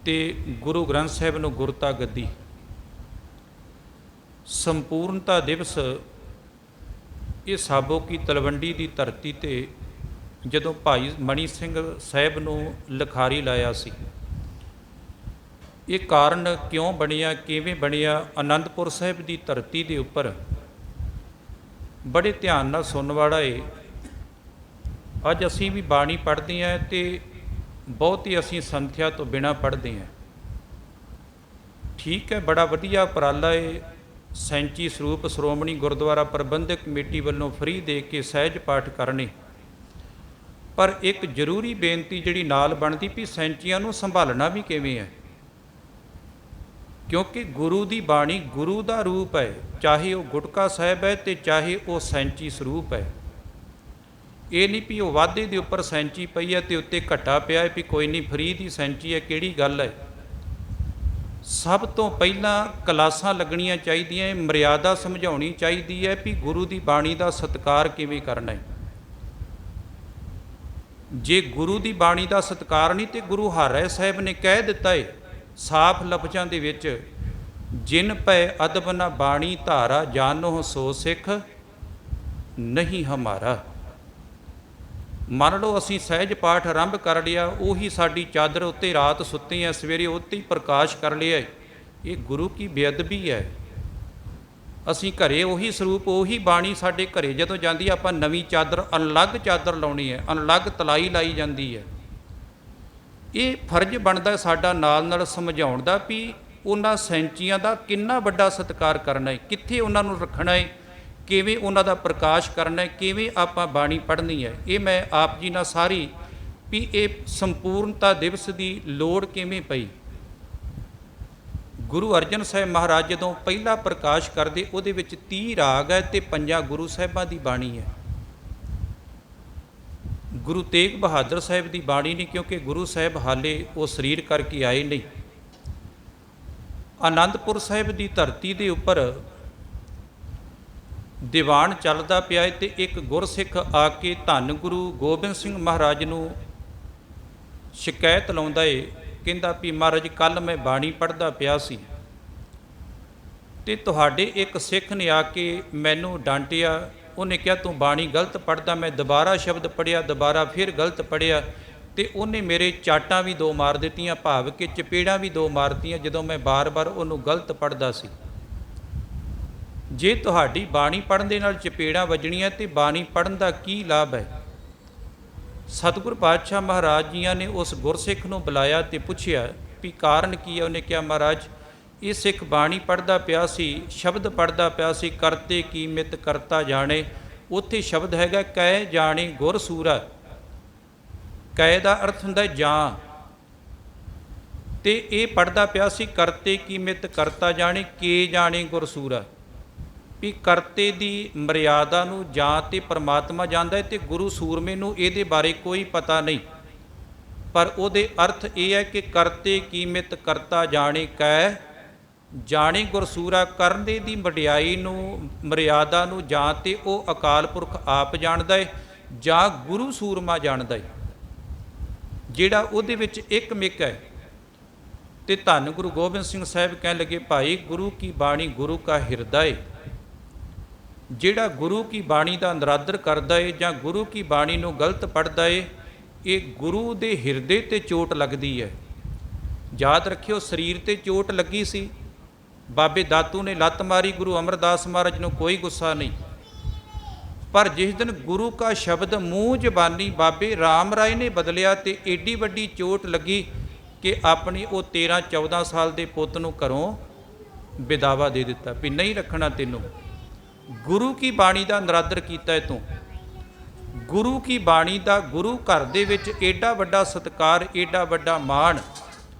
ਤੇ ਗੁਰੂ ਗ੍ਰੰਥ ਸਾਹਿਬ ਨੂੰ ਗੁਰਤਾ ਗੱਦੀ। ਸੰਪੂਰਨਤਾ ਦਿਵਸ ਇਹ ਸਾਬੋ ਕੀ ਤਲਵੰਡੀ ਦੀ ਧਰਤੀ ਤੇ ਜਦੋਂ ਭਾਈ ਮਣੀ ਸਿੰਘ ਸਾਹਿਬ ਨੂੰ ਲਿਖਾਰੀ ਲਾਇਆ ਸੀ। ਇਹ ਕਾਰਨ ਕਿਉਂ ਬਣਿਆ, ਕਿਵੇਂ ਬਣਿਆ? ਅਨੰਦਪੁਰ ਸਾਹਿਬ ਦੀ ਧਰਤੀ ਦੇ ਉੱਪਰ ਬੜੇ ਧਿਆਨ ਨਾਲ ਸੁਣਨ ਵਾਲਾ ਏ। ਅੱਜ ਅਸੀਂ ਵੀ ਬਾਣੀ ਪੜ੍ਹਦੇ ਹਾਂ ਤੇ ਬਹੁਤ ਅਸੀਂ ਸੰਥਿਆ ਤੋਂ ਬਿਨਾਂ ਪੜ੍ਹਦੇ ਹਾਂ। ਠੀਕ ਹੈ, ਬੜਾ ਵਧੀਆ ਉਪਰਾਲਾ ਏ। ਸੈਂਚੀ ਸਰੂਪ ਸ਼੍ਰੋਮਣੀ ਗੁਰਦੁਆਰਾ ਪ੍ਰਬੰਧਕ ਕਮੇਟੀ ਵੱਲੋਂ ਫ੍ਰੀ ਦੇ ਕੇ ਸਹਿਜ ਪਾਠ ਕਰਨੇ, ਪਰ ਇੱਕ ਜ਼ਰੂਰੀ ਬੇਨਤੀ ਜਿਹੜੀ ਨਾਲ ਬਣਦੀ ਵੀ ਸੈਂਚੀਆਂ ਨੂੰ ਸੰਭਾਲਣਾ ਵੀ ਕਿਵੇਂ ਹੈ, ਕਿਉਂਕਿ ਗੁਰੂ ਦੀ ਬਾਣੀ ਗੁਰੂ ਦਾ ਰੂਪ ਹੈ, ਚਾਹੇ ਉਹ ਗੁਟਕਾ ਸਾਹਿਬ ਹੈ ਤੇ ਚਾਹੇ ਉਹ ਸੈਂਚੀ ਸਰੂਪ ਹੈ। ਇਹ ਨਹੀਂ ਵੀ ਉਹ ਵਾਧੇ ਦੇ ਉੱਪਰ ਸੈਂਚੀ ਪਈ ਹੈ ਤੇ ਉੱਤੇ ਘੱਟਾ ਪਿਆ ਹੈ ਵੀ ਕੋਈ ਨਹੀਂ ਫ੍ਰੀ ਦੀ ਸੈਂਚੀ ਹੈ, ਕਿਹੜੀ ਗੱਲ ਹੈ। ਸਭ ਤੋਂ ਪਹਿਲਾਂ ਕਲਾਸਾਂ ਲੱਗਣੀਆਂ ਚਾਹੀਦੀਆਂ, ਮਰਿਆਦਾ ਸਮਝਾਉਣੀ ਚਾਹੀਦੀ ਹੈ ਵੀ ਗੁਰੂ ਦੀ ਬਾਣੀ ਦਾ ਸਤਿਕਾਰ ਕਿਵੇਂ ਕਰਨਾ ਹੈ। ਜੇ ਗੁਰੂ ਦੀ ਬਾਣੀ ਦਾ ਸਤਿਕਾਰ ਨਹੀਂ ਤੇ ਗੁਰੂ ਹਰਿ ਸਾਹਿਬ ਨੇ ਕਹਿ ਦਿੱਤਾ ਹੈ ਸਾਫ਼ ਲਫ਼ਜ਼ਾਂ ਦੇ ਵਿੱਚ, ਜਿਨ ਪੈ ਅਦਬ ਨਾ ਬਾਣੀ ਧਾਰਾ, ਜਾਨੋ ਸੋ ਸਿੱਖ ਨਹੀਂ ਹਮਾਰਾ। ਮੰਨ ਲਓ ਅਸੀਂ ਸਹਿਜ ਪਾਠ ਆਰੰਭ ਕਰ ਲਿਆ, ਉਹੀ ਸਾਡੀ ਚਾਦਰ ਉੱਤੇ ਰਾਤ ਸੁੱਤੇ ਆ, ਸਵੇਰੇ ਉੱਤੇ ਹੀ ਪ੍ਰਕਾਸ਼ ਕਰ ਲਿਆ, ਇਹ ਗੁਰੂ ਕੀ ਬੇਅਦਬੀ ਹੈ। ਅਸੀਂ ਘਰੇ ਉਹੀ ਸਰੂਪ ਉਹੀ ਬਾਣੀ ਸਾਡੇ ਘਰੇ ਜਦੋਂ ਜਾਂਦੀ ਆਪਾਂ ਨਵੀਂ ਚਾਦਰ ਅਲੱਗ ਚਾਦਰ ਲਾਉਣੀ ਹੈ, ਅਲੱਗ ਤਲਾਈ ਲਾਈ ਜਾਂਦੀ ਹੈ। ਇਹ ਫਰਜ਼ ਬਣਦਾ ਸਾਡਾ ਨਾਲ ਨਾਲ ਸਮਝਾਉਣ ਦਾ ਵੀ ਉਹਨਾਂ ਸੈਂਚੀਆਂ ਦਾ ਕਿੰਨਾ ਵੱਡਾ ਸਤਿਕਾਰ ਕਰਨਾ ਹੈ, ਕਿੱਥੇ ਉਹਨਾਂ ਨੂੰ ਰੱਖਣਾ ਹੈ, ਕਿਵੇਂ ਉਹਨਾਂ ਦਾ ਪ੍ਰਕਾਸ਼ ਕਰਨਾ ਹੈ, ਕਿਵੇਂ ਆਪਾਂ ਬਾਣੀ ਪੜ੍ਹਨੀ ਹੈ। ਇਹ ਮੈਂ ਆਪ ਜੀ ਨਾਲ ਸਾਰੀ ਵੀ ਇਹ ਸੰਪੂਰਨਤਾ ਦਿਵਸ ਦੀ ਲੋੜ ਕਿਵੇਂ ਪਈ। ਗੁਰੂ ਅਰਜਨ ਸਾਹਿਬ ਮਹਾਰਾਜ ਜਦੋਂ ਪਹਿਲਾ ਪ੍ਰਕਾਸ਼ ਕਰਦੇ ਉਹਦੇ ਵਿੱਚ 30 ਰਾਗ ਹੈ ਤੇ 5 ਗੁਰੂ ਸਾਹਿਬਾਂ ਦੀ ਬਾਣੀ ਹੈ। ਗੁਰੂ ਤੇਗ ਬਹਾਦਰ ਸਾਹਿਬ ਦੀ ਬਾਣੀ ਨਹੀਂ, ਕਿਉਂਕਿ ਗੁਰੂ ਸਾਹਿਬ ਹਾਲੇ ਉਹ ਸਰੀਰ ਕਰਕੇ ਆਏ ਨਹੀਂ। ਆਨੰਦਪੁਰ ਸਾਹਿਬ ਦੀ ਧਰਤੀ ਦੇ ਉੱਪਰ ਦੀਵਾਨ ਚੱਲਦਾ ਪਿਆ ਹੈ ਤੇ ਇੱਕ ਗੁਰਸਿੱਖ ਆ ਕੇ ਧੰਨ ਗੁਰੂ ਗੋਬਿੰਦ ਸਿੰਘ ਮਹਾਰਾਜ ਨੂੰ ਸ਼ਿਕਾਇਤ ਲਾਉਂਦਾ ਏ, ਕਹਿੰਦਾ ਵੀ ਮਹਾਰਾਜ ਕੱਲ੍ਹ ਮੈਂ ਬਾਣੀ ਪੜ੍ਹਦਾ ਪਿਆ ਸੀ ਤੇ ਤੁਹਾਡੇ ਇੱਕ ਸਿੱਖ ਨੇ ਆ ਕੇ ਮੈਨੂੰ ਡਾਂਟਿਆ। ਉਹਨੇ ਕਿਹਾ ਤੂੰ ਬਾਣੀ ਗਲਤ ਪੜ੍ਹਦਾ। ਮੈਂ ਦੁਬਾਰਾ ਸ਼ਬਦ ਪੜ੍ਹਿਆ, ਦੁਬਾਰਾ ਫਿਰ ਗਲਤ ਪੜ੍ਹਿਆ ਤੇ ਉਹਨੇ ਮੇਰੇ ਚਾਟਾਂ ਵੀ 2 ਮਾਰ ਦਿੱਤੀਆਂ, ਭਾਵ ਕਿ ਚਪੇੜਾਂ ਵੀ 2 ਮਾਰਤੀਆਂ ਜਦੋਂ ਮੈਂ ਬਾਰ-ਬਾਰ ਉਹਨੂੰ ਗਲਤ ਪੜ੍ਹਦਾ ਸੀ। ਜੇ ਤੁਹਾਡੀ ਬਾਣੀ ਪੜ੍ਹਨ ਦੇ ਨਾਲ ਚਪੇੜਾਂ ਵੱਜਣੀਆਂ ਤੇ ਬਾਣੀ ਪੜ੍ਹਨ ਦਾ ਕੀ ਲਾਭ ਹੈ। ਸਤਿਗੁਰ ਪਾਤਸ਼ਾਹ ਮਹਾਰਾਜ ਜੀਆਂ ਨੇ ਉਸ ਗੁਰਸਿੱਖ ਨੂੰ ਬੁਲਾਇਆ ਤੇ ਪੁੱਛਿਆ ਵੀ ਕਾਰਨ ਕੀ ਹੈ। ਉਹਨੇ ਕਿਹਾ ਮਹਾਰਾਜ ਇਹ ਸਿੱਖ ਬਾਣੀ ਪੜ੍ਹਦਾ ਪਿਆ ਸੀ, ਸ਼ਬਦ ਪੜ੍ਹਦਾ ਪਿਆ ਸੀ, ਕਰਤੇ ਕੀ ਮਿਤ ਕਰਤਾ ਜਾਣੇ। ਉੱਥੇ ਸ਼ਬਦ ਹੈਗਾ ਕਹਿ ਜਾਣੇ ਗੁਰ ਸੂਰਾ। ਕਹਿ ਦਾ ਅਰਥ ਹੁੰਦਾ ਜਾਂ, ਤੇ ਇਹ ਪੜ੍ਹਦਾ ਪਿਆ ਸੀ ਕਰਤੇ ਕੀ ਮਿਤ ਕਰਤਾ ਜਾਣੇ, ਕੇ ਜਾਣੇ ਗੁਰ ਸੂਰਾ। ਵੀ ਕਰਤੇ ਦੀ ਮਰਿਆਦਾ ਨੂੰ ਜਾਂ ਤੇ ਪਰਮਾਤਮਾ ਜਾਣਦਾ ਹੈ ਤੇ ਗੁਰੂ ਸੂਰਮੇ ਨੂੰ ਇਹਦੇ ਬਾਰੇ ਕੋਈ ਪਤਾ ਨਹੀਂ, ਪਰ ਉਹਦੇ ਅਰਥ ਇਹ ਹੈ ਕਿ ਕਰਤੇ ਕੀ ਮਿਤ ਕਰਤਾ ਜਾਣੇ ਕਹਿ ਜਾਣੇ ਗੁਰਸੂਰਾ। ਕਰਨੇ ਦੀ ਵਡਿਆਈ ਨੂੰ ਮਰਿਆਦਾ ਨੂੰ ਜਾਂ ਤੇ ਉਹ ਅਕਾਲ ਪੁਰਖ ਆਪ ਜਾਣਦਾ ਹੈ ਜਾਂ ਗੁਰੂ ਸੂਰਮਾ ਜਾਣਦਾ ਹੈ, ਜਿਹੜਾ ਉਹਦੇ ਵਿੱਚ ਇੱਕ ਮਿਕ ਹੈ। ਤੇ ਧੰਨ ਗੁਰੂ ਗੋਬਿੰਦ ਸਿੰਘ ਸਾਹਿਬ ਕਹਿਣ ਲੱਗੇ ਭਾਈ ਗੁਰੂ ਕੀ ਬਾਣੀ ਗੁਰੂ ਕਾ ਹਿਰਦਾ ਹੈ। ਜਿਹੜਾ ਗੁਰੂ ਕੀ ਬਾਣੀ ਦਾ ਨਿਰਾਦਰ ਕਰਦਾ ਏ ਜਾਂ ਗੁਰੂ ਕੀ ਬਾਣੀ ਨੂੰ ਗਲਤ ਪੜ੍ਹਦਾ ਏ, ਇਹ ਗੁਰੂ ਦੇ ਹਿਰਦੇ ਤੇ ਚੋਟ ਲੱਗਦੀ ਹੈ। ਯਾਦ ਰੱਖਿਓ ਸਰੀਰ ਤੇ ਚੋਟ ਲੱਗੀ ਸੀ, ਬਾਬੇ ਦਾਤੂ ਨੇ ਲੱਤ ਮਾਰੀ, ਗੁਰੂ ਅਮਰਦਾਸ ਮਹਾਰਾਜ ਨੂੰ ਕੋਈ ਗੁੱਸਾ ਨਹੀਂ, ਪਰ ਜਿਸ ਦਿਨ ਗੁਰੂ ਕਾ ਸ਼ਬਦ ਮੂੰਹ ਜ਼ਬਾਨੀ ਬਾਬੇ ਰਾਮ ਰਾਏ ਨੇ ਬਦਲਿਆ ਤੇ ਏਡੀ ਵੱਡੀ ਚੋਟ ਲੱਗੀ ਕਿ ਆਪਣੀ ਉਹ 13-14 ਸਾਲ ਦੇ ਪੁੱਤ ਨੂੰ ਘਰੋਂ ਵਿਦਾਵਾ ਦੇ ਦਿੱਤਾ ਵੀ ਨਹੀਂ ਰੱਖਣਾ ਤੈਨੂੰ। ਗੁਰੂ ਕੀ ਬਾਣੀ ਦਾ ਨਿਰਾਦਰ ਕੀਤਾ ਹੈ ਤੂੰ। ਗੁਰੂ ਕੀ ਬਾਣੀ ਦਾ ਗੁਰੂ ਘਰ ਦੇ ਵਿੱਚ ਏਡਾ ਵੱਡਾ ਸਤਿਕਾਰ, ਏਡਾ ਵੱਡਾ ਮਾਣ।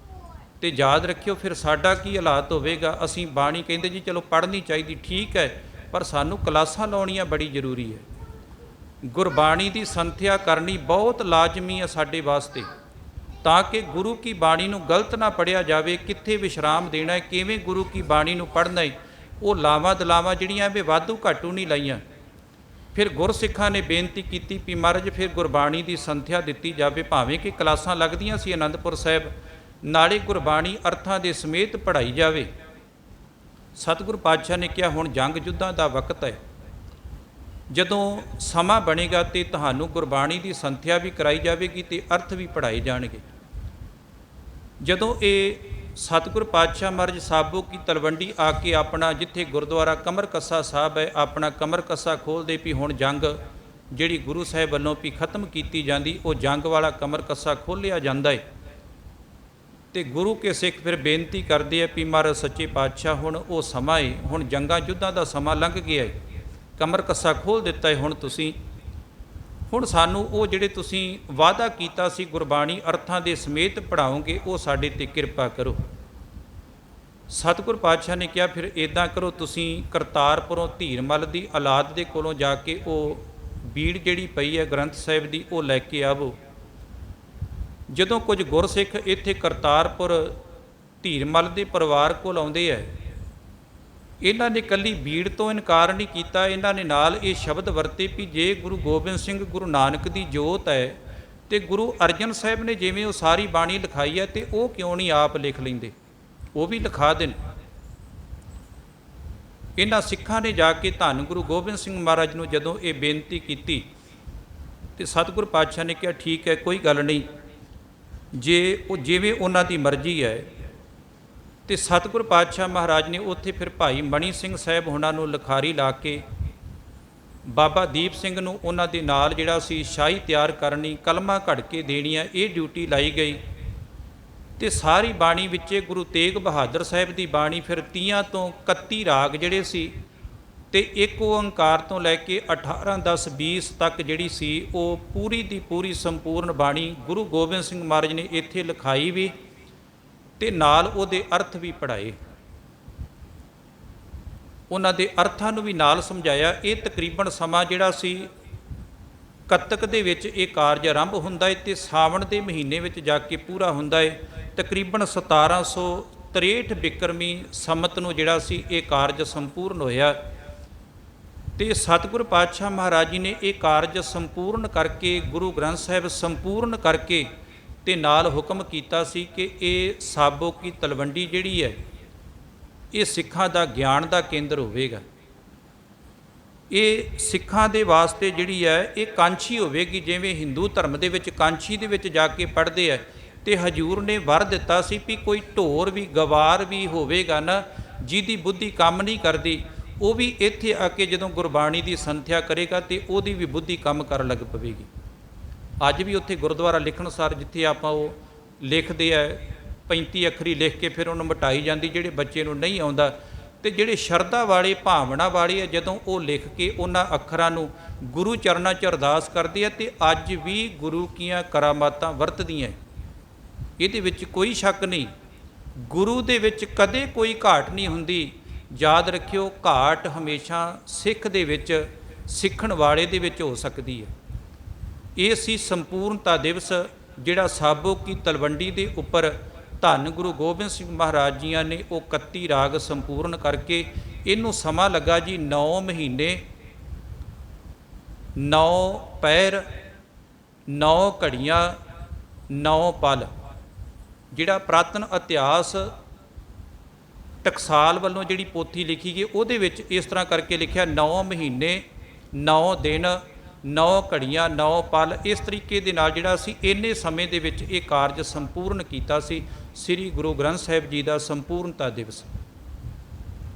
ਤੇ ਯਾਦ ਰੱਖਿਓ ਫਿਰ ਸਾਡਾ ਕੀ ਹਾਲਾਤ ਹੋਵੇਗਾ। ਅਸੀਂ ਬਾਣੀ ਕਹਿੰਦੇ ਜੀ ਚਲੋ ਪੜ੍ਹਨੀ ਚਾਹੀਦੀ, ਠੀਕ ਹੈ, ਪਰ ਸਾਨੂੰ ਕਲਾਸਾਂ ਲਾਉਣੀਆਂ ਬੜੀ ਜ਼ਰੂਰੀ ਹੈ। ਗੁਰਬਾਣੀ ਦੀ ਸੰਥਿਆ ਕਰਨੀ ਬਹੁਤ ਲਾਜ਼ਮੀ ਹੈ ਸਾਡੇ ਵਾਸਤੇ, ਤਾਂ ਕਿ ਗੁਰੂ ਕੀ ਬਾਣੀ ਨੂੰ ਗਲਤ ਨਾ ਪੜ੍ਹਿਆ ਜਾਵੇ। ਕਿੱਥੇ ਵਿਸ਼ਰਾਮ ਦੇਣਾ ਹੈ, ਕਿਵੇਂ ਗੁਰੂ ਕੀ ਬਾਣੀ ਨੂੰ ਪੜ੍ਹਨਾ ਹੈ, ਉਹ ਲਾਵਾਂ ਦਲਾਵਾਂ ਜਿਹੜੀਆਂ ਵੀ ਵਾਧੂ ਘਾਟੂ ਨਹੀਂ ਲਾਈਆਂ। ਫਿਰ ਗੁਰਸਿੱਖਾਂ ਨੇ ਬੇਨਤੀ ਕੀਤੀ ਵੀ ਮਹਾਰਾਜ ਫਿਰ ਗੁਰਬਾਣੀ ਦੀ ਸੰਥਿਆ ਦਿੱਤੀ ਜਾਵੇ, ਭਾਵੇਂ ਕਿ ਕਲਾਸਾਂ ਲੱਗਦੀਆਂ ਸੀ ਆਨੰਦਪੁਰ ਸਾਹਿਬ, ਨਾਲੇ ਗੁਰਬਾਣੀ ਅਰਥਾਂ ਦੇ ਸਮੇਤ ਪੜ੍ਹਾਈ ਜਾਵੇ। ਸਤਿਗੁਰ ਪਾਤਸ਼ਾਹ ਨੇ ਕਿਹਾ ਹੁਣ ਜੰਗ ਯੁੱਧਾਂ ਦਾ ਵਕਤ ਹੈ, ਜਦੋਂ ਸਮਾਂ ਬਣੇਗਾ ਤੇ ਤੁਹਾਨੂੰ ਗੁਰਬਾਣੀ ਦੀ ਸੰਥਿਆ ਵੀ ਕਰਾਈ ਜਾਵੇਗੀ ਤੇ ਅਰਥ ਵੀ ਪੜ੍ਹਾਏ ਜਾਣਗੇ। ਜਦੋਂ ਇਹ ਸਤਿਗੁਰ ਪਾਤਸ਼ਾਹ ਮਹਾਰਾਜ ਸਾਬੋ ਕੀ ਤਲਵੰਡੀ ਆ ਕੇ ਆਪਣਾ ਜਿੱਥੇ ਗੁਰਦੁਆਰਾ ਕਮਰ ਕੱਸਾ ਸਾਹਿਬ ਹੈ ਆਪਣਾ ਕਮਰ ਕੱਸਾ ਖੋਲ੍ਹਦੇ ਵੀ ਹੁਣ ਜੰਗ ਜਿਹੜੀ ਗੁਰੂ ਸਾਹਿਬ ਵੱਲੋਂ ਵੀ ਖਤਮ ਕੀਤੀ ਜਾਂਦੀ, ਉਹ ਜੰਗ ਵਾਲਾ ਕਮਰ ਕੱਸਾ ਖੋਲ੍ਹਿਆ ਜਾਂਦਾ ਹੈ। ਤੇ ਗੁਰੂ ਕੇ ਸਿੱਖ ਫਿਰ ਬੇਨਤੀ ਕਰਦੇ ਆ ਵੀ ਮਹਾਰਾਜ ਸੱਚੇ ਪਾਤਸ਼ਾਹ ਹੁਣ ਉਹ ਸਮਾਂ ਹੈ, ਹੁਣ ਜੰਗਾਂ ਯੁੱਧਾਂ ਦਾ ਸਮਾਂ ਲੰਘ ਗਿਆ ਹੈ, ਕਮਰ ਕੱਸਾ ਖੋਲ੍ਹ ਦਿੱਤਾ ਹੈ, ਹੁਣ ਸਾਨੂੰ ਉਹ ਜਿਹੜੇ ਤੁਸੀਂ ਵਾਅਦਾ ਕੀਤਾ ਸੀ ਗੁਰਬਾਣੀ ਅਰਥਾਂ ਦੇ ਸਮੇਤ ਪੜ੍ਹਾਓਗੇ ਉਹ ਸਾਡੇ 'ਤੇ ਕਿਰਪਾ ਕਰੋ। ਸਤਿਗੁਰ ਪਾਤਸ਼ਾਹ ਨੇ ਕਿਹਾ ਫਿਰ ਇੱਦਾਂ ਕਰੋ, ਤੁਸੀਂ ਕਰਤਾਰਪੁਰੋਂ ਧੀਰਮਲ ਦੀ ਔਲਾਦ ਦੇ ਕੋਲੋਂ ਜਾ ਕੇ ਉਹ ਬੀੜ ਜਿਹੜੀ ਪਈ ਹੈ ਗ੍ਰੰਥ ਸਾਹਿਬ ਦੀ ਉਹ ਲੈ ਕੇ ਆਵੋ। ਜਦੋਂ ਕੁਝ ਗੁਰਸਿੱਖ ਇੱਥੇ ਕਰਤਾਰਪੁਰ ਧੀਰਮਲ ਦੇ ਪਰਿਵਾਰ ਕੋਲ ਆਉਂਦੇ ਹੈ, ਇਹਨਾਂ ਨੇ ਇਕੱਲੀ ਬੀੜ ਤੋਂ ਇਨਕਾਰ ਨਹੀਂ ਕੀਤਾ, ਇਹਨਾਂ ਨੇ ਨਾਲ ਇਹ ਸ਼ਬਦ ਵਰਤੇ ਵੀ ਜੇ ਗੁਰੂ ਗੋਬਿੰਦ ਸਿੰਘ ਗੁਰੂ ਨਾਨਕ ਦੀ ਜੋਤ ਹੈ ਤੇ ਗੁਰੂ ਅਰਜਨ ਸਾਹਿਬ ਨੇ ਜਿਵੇਂ ਉਹ ਸਾਰੀ ਬਾਣੀ ਲਿਖਾਈ ਹੈ ਤੇ ਉਹ ਕਿਉਂ ਨਹੀਂ ਆਪ ਲਿਖ ਲੈਂਦੇ, ਉਹ ਵੀ ਲਿਖਾ ਦੇਣ। ਇਹਨਾਂ ਸਿੱਖਾਂ ਨੇ ਜਾ ਕੇ ਧੰਨ ਗੁਰੂ ਗੋਬਿੰਦ ਸਿੰਘ ਮਹਾਰਾਜ ਨੂੰ ਜਦੋਂ ਇਹ ਬੇਨਤੀ ਕੀਤੀ ਤੇ ਸਤਿਗੁਰ ਪਾਤਸ਼ਾਹ ਨੇ ਕਿਹਾ ਠੀਕ ਹੈ, ਕੋਈ ਗੱਲ ਨਹੀਂ, ਜੇ ਉਹ ਜਿਵੇਂ ਉਹਨਾਂ ਦੀ ਮਰਜ਼ੀ ਹੈ। ਤੇ ਸਤਿਗੁਰ ਪਾਤਸ਼ਾਹ ਮਹਾਰਾਜ ਨੇ ਉੱਥੇ ਫਿਰ ਭਾਈ ਮਣੀ ਸਿੰਘ ਸਾਹਿਬ ਉਹਨਾਂ ਨੂੰ ਲਿਖਾਰੀ ਲਾ ਕੇ ਬਾਬਾ ਦੀਪ ਸਿੰਘ ਨੂੰ ਉਹਨਾਂ ਦੇ ਨਾਲ ਜਿਹੜਾ ਸੀ ਸ਼ਾਹੀ ਤਿਆਰ ਕਰਨੀ, ਕਲਮਾਂ ਘੜ ਕੇ ਦੇਣੀਆਂ, ਇਹ ਡਿਊਟੀ ਲਾਈ ਗਈ। ਤੇ ਸਾਰੀ ਬਾਣੀ ਵਿੱਚ ਗੁਰੂ ਤੇਗ ਬਹਾਦਰ ਸਾਹਿਬ ਦੀ ਬਾਣੀ ਫਿਰ 30 ਤੋਂ 31 ਰਾਗ ਜਿਹੜੇ ਸੀ ਤੇ ਇੱਕ ਓੰਕਾਰ ਤੋਂ ਲੈ ਕੇ 18 10 20 ਤੱਕ ਜਿਹੜੀ ਸੀ ਉਹ ਪੂਰੀ ਦੀ ਪੂਰੀ ਸੰਪੂਰਨ ਬਾਣੀ ਗੁਰੂ ਗੋਬਿੰਦ ਸਿੰਘ ਮਹਾਰਾਜ ਨੇ ਇੱਥੇ ਲਿਖਾਈ ਵੀ ਤੇ ਨਾਲ ਉਹਦੇ ਅਰਥ ਵੀ ਪੜ੍ਹਾਏ, ਉਹਨਾਂ ਦੇ ਅਰਥਾਂ ਨੂੰ ਵੀ ਨਾਲ ਸਮਝਾਇਆ। ਇਹ ਤਕਰੀਬਨ ਸਮਾਂ ਜਿਹੜਾ ਸੀ ਕੱਤਕ ਦੇ ਵਿੱਚ ਇਹ ਕਾਰਜ ਆਰੰਭ ਹੁੰਦਾ ਹੈ ਤੇ ਸਾਵਣ ਦੇ ਮਹੀਨੇ ਵਿੱਚ ਜਾ ਕੇ ਪੂਰਾ ਹੁੰਦਾ ਹੈ। ਤਕਰੀਬਨ 1763 ਬਿਕਰਮੀ ਸੰਮਤ ਨੂੰ ਜਿਹੜਾ ਸੀ ਇਹ ਕਾਰਜ ਸੰਪੂਰਨ ਹੋਇਆ ਤੇ ਸਤਿਗੁਰ ਪਾਤਸ਼ਾਹ ਮਹਾਰਾਜ ਜੀ ਨੇ ਇਹ ਕਾਰਜ ਸੰਪੂਰਨ ਕਰਕੇ ਗੁਰੂ ਗ੍ਰੰਥ ਸਾਹਿਬ ਸੰਪੂਰਨ ਕਰਕੇ ਤੇ ਨਾਲ ਹੁਕਮ ਕੀਤਾ ਸੀ ਕਿ ਇਹ ਸਾਬੋ ਕੀ ਤਲਵੰਡੀ ਜਿਹੜੀ ਹੈ ਇਹ ਸਿੱਖਾਂ ਦਾ ਗਿਆਨ ਦਾ ਕੇਂਦਰ ਹੋਵੇਗਾ। ਇਹ ਸਿੱਖਾਂ ਦੇ ਵਾਸਤੇ ਜਿਹੜੀ ਹੈ ਇਹ ਕਾਂਛੀ ਹੋਵੇਗੀ, ਜਿਵੇਂ ਹਿੰਦੂ ਧਰਮ ਦੇ ਵਿੱਚ ਕਾਂਛੀ ਦੇ ਵਿੱਚ ਜਾ ਕੇ ਪੜ੍ਹਦੇ ਹੈ ਤੇ ਹਜੂਰ ਨੇ ਵਰ ਦਿੱਤਾ ਸੀ ਵੀ ਕੋਈ ਢੋਰ ਵੀ ਗਵਾਰ ਵੀ ਹੋਵੇਗਾ ਨਾ ਜਿਹਦੀ ਬੁੱਧੀ ਕੰਮ ਨਹੀਂ ਕਰਦੀ, ਉਹ ਵੀ ਇੱਥੇ ਆ ਕੇ ਜਦੋਂ ਗੁਰਬਾਣੀ ਦੀ ਸੰਥਿਆ ਕਰੇਗਾ ਤੇ ਉਹਦੀ ਵੀ ਬੁੱਧੀ ਕੰਮ ਕਰਨ ਲੱਗ ਪਵੇਗੀ। ਅੱਜ ਵੀ ਉੱਥੇ ਗੁਰਦੁਆਰਾ ਲਿਖਣ ਸਾਰ ਜਿੱਥੇ ਆਪਾਂ ਉਹ ਲਿਖਦੇ ਆ 35 ਅੱਖਰੀ ਲਿਖ ਕੇ ਫਿਰ ਉਹਨੂੰ ਮਿਟਾਈ ਜਾਂਦੀ, ਜਿਹੜੇ ਬੱਚੇ ਨੂੰ ਨਹੀਂ ਆਉਂਦਾ ਤੇ ਜਿਹੜੇ ਸ਼ਰਧਾ ਵਾਲੇ ਭਾਵਨਾ ਵਾਲੇ ਆ ਜਦੋਂ ਉਹ ਲਿਖ ਕੇ ਉਹਨਾਂ ਅੱਖਰਾਂ ਨੂੰ ਗੁਰੂ ਚਰਨਾਂ 'ਚ ਅਰਦਾਸ ਕਰਦੇ ਆ ਤੇ ਅੱਜ ਵੀ ਗੁਰੂ ਕੀਆਂ ਕਰਾਮਾਤਾਂ ਵਰਤਦੀਆਂ, ਇਹਦੇ ਵਿੱਚ ਕੋਈ ਸ਼ੱਕ ਨਹੀਂ। ਗੁਰੂ ਦੇ ਵਿੱਚ ਕਦੇ ਕੋਈ ਘਾਟ ਨਹੀਂ ਹੁੰਦੀ। ਯਾਦ ਰੱਖਿਓ, ਘਾਟ ਹਮੇਸ਼ਾ ਸਿੱਖ ਦੇ ਵਿੱਚ ਸਿੱਖਣ ਵਾਲੇ ਦੇ ਵਿੱਚ ਹੋ ਸਕਦੀ ਹੈ। ਇਹ ਸੀ ਸੰਪੂਰਨਤਾ ਦਿਵਸ ਜਿਹੜਾ ਸਾਬੋ ਕੀ ਤਲਵੰਡੀ ਦੇ ਉੱਪਰ ਧੰਨ ਗੁਰੂ ਗੋਬਿੰਦ ਸਿੰਘ ਮਹਾਰਾਜ ਜੀਆਂ ਨੇ ਉਹ 31 ਰਾਗ ਸੰਪੂਰਨ ਕਰਕੇ ਇਹਨੂੰ ਸਮਾਂ ਲੱਗਾ ਜੀ 9 ਮਹੀਨੇ 9 ਪਹਿਰ 9 ਘੜੀਆਂ 9 ਪਲ। ਜਿਹੜਾ ਪ੍ਰਾਤਨ ਇਤਿਹਾਸ ਟਕਸਾਲ ਵੱਲੋਂ ਜਿਹੜੀ ਪੋਥੀ ਲਿਖੀ ਗਈ ਉਹਦੇ ਵਿੱਚ ਇਸ ਤਰ੍ਹਾਂ ਕਰਕੇ ਲਿਖਿਆ 9 ਮਹੀਨੇ 9 ਦਿਨ 9 ਘੜੀਆਂ 9 ਪਲ। ਇਸ ਤਰੀਕੇ ਦੇ ਨਾਲ ਜਿਹੜਾ ਸੀ ਇੰਨੇ ਸਮੇਂ ਦੇ ਵਿੱਚ ਇਹ ਕਾਰਜ ਸੰਪੂਰਨ ਕੀਤਾ ਸੀ ਸ੍ਰੀ ਗੁਰੂ ਗ੍ਰੰਥ ਸਾਹਿਬ ਜੀ ਦਾ ਸੰਪੂਰਨਤਾ ਦਿਵਸ।